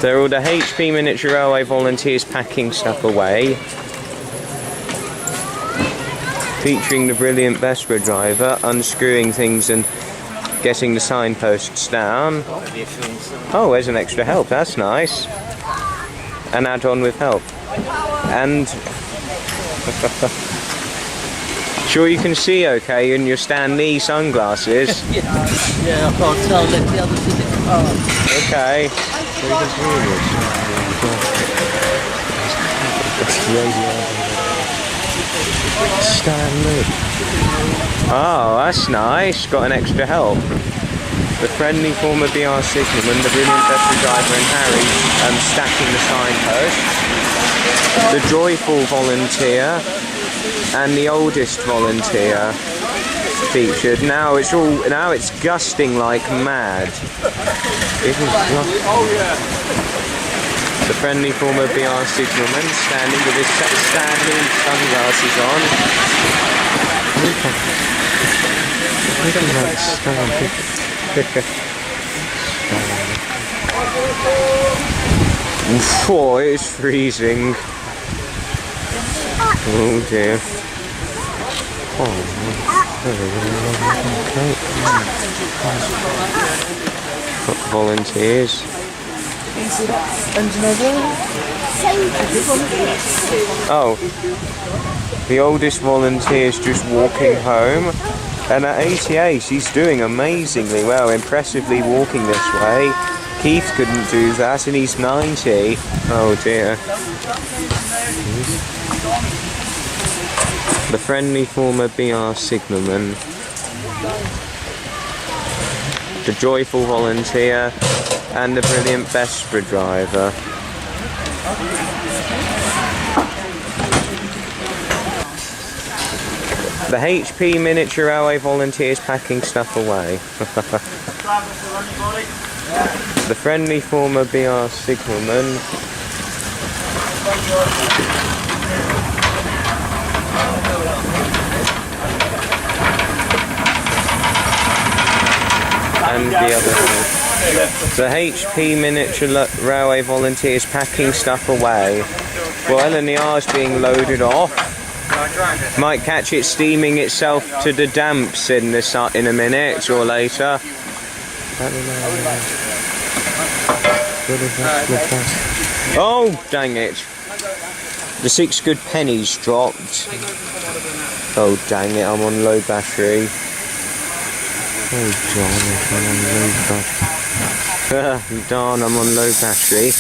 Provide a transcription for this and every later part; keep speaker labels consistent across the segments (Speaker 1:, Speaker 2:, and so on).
Speaker 1: They're all the HP Miniature Railway volunteers packing stuff away. Featuring the brilliant Vespa driver unscrewing things and getting the signposts down. Oh, there's an extra help, that's nice. An add-on with help. And sure you can see okay in your Stan Lee sunglasses?
Speaker 2: Yeah, I can't tell, let the others in the car.
Speaker 1: Okay.
Speaker 3: Stan Lee.
Speaker 1: Oh, that's nice. Got an extra help. The friendly former BR signalman, the brilliant Vespa driver and Harry stacking the signposts. The joyful volunteer and the oldest volunteer featured. Now it's gusting like mad. It is the friendly former BR signalman standing with his standing sunglasses on. Oh, it's freezing. Oh dear. Volunteers. Oh, the oldest volunteer's just walking home, and at 88 she's doing amazingly well, impressively walking this way. Keith couldn't do that and he's 90. Oh dear. The friendly former BR signalman, the joyful volunteer and the brilliant Vespa driver. The HP Miniature Railway volunteers packing stuff away. The friendly former BR signalman. And the other one. The HP Miniature Railway volunteers packing stuff away. Well, LNER is being loaded off. Might catch it steaming itself to the damps in a minute or later. Oh, dang it. The 6 good pennies dropped. Oh, dang it, I'm on low battery. Oh, darn, I'm on low battery. Darn, I'm on low battery.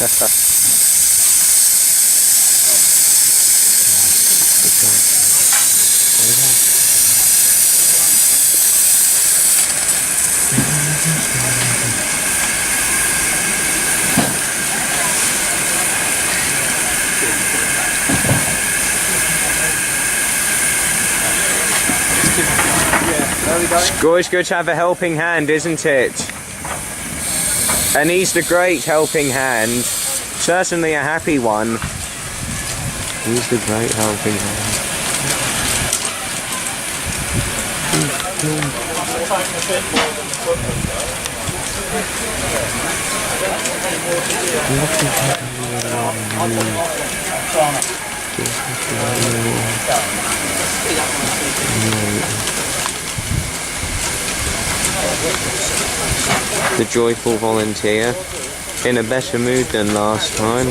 Speaker 1: It's always good to have a helping hand, isn't it? And he's the great helping hand. Certainly a happy one. He's the great helping hand. The joyful volunteer, in a better mood than last time.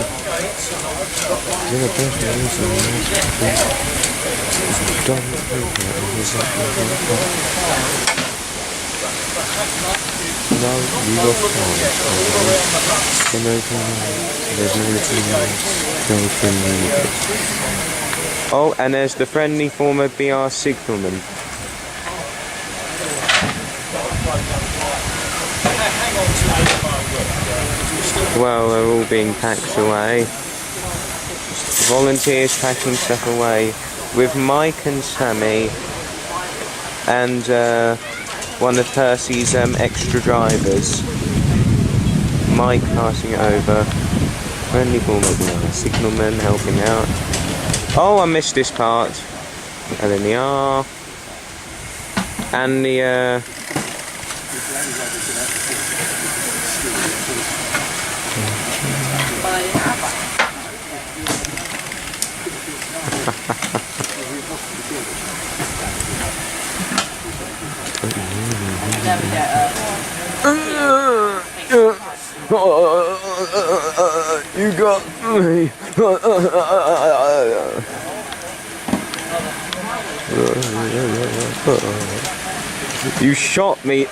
Speaker 1: Oh, and there's the friendly former BR signalman. Well, they're all being packed away. Volunteers packing stuff away with Mike and Sammy and one of Percy's extra drivers. Mike passing it over. Friendly former signalman helping out. Oh, I missed this part. LNER. And the You got me. You shot me.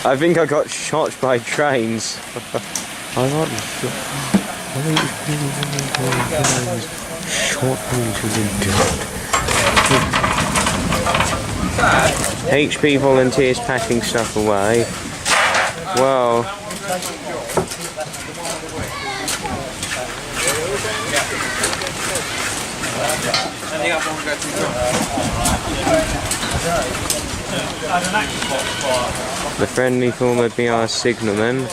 Speaker 1: I think I got shot by trains.
Speaker 3: I got shot me to the death.
Speaker 1: HP volunteers packing stuff away. Well, the friendly former BR signalman.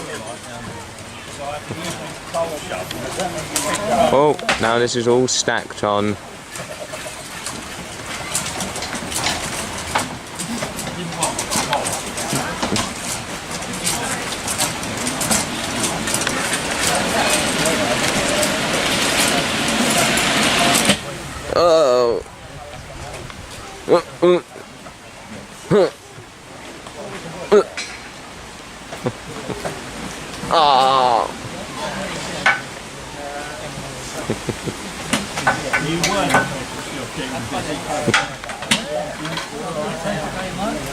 Speaker 1: Oh, now this is all stacked on. Oh. Oh.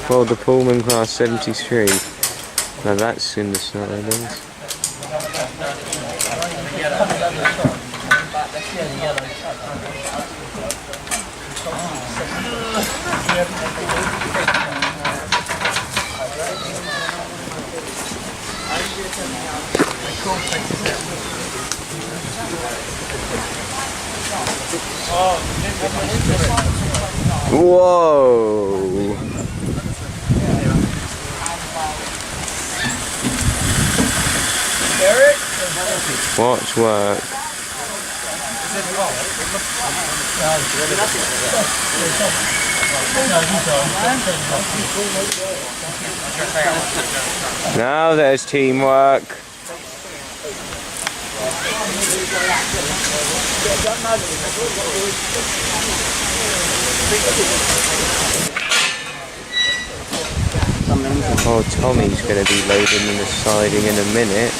Speaker 1: Well, the Pullman Class 73. Now that's in the silence. Whoa! Watch work. Now there's teamwork. Oh, Tommy's going to be loading in the siding in a minute.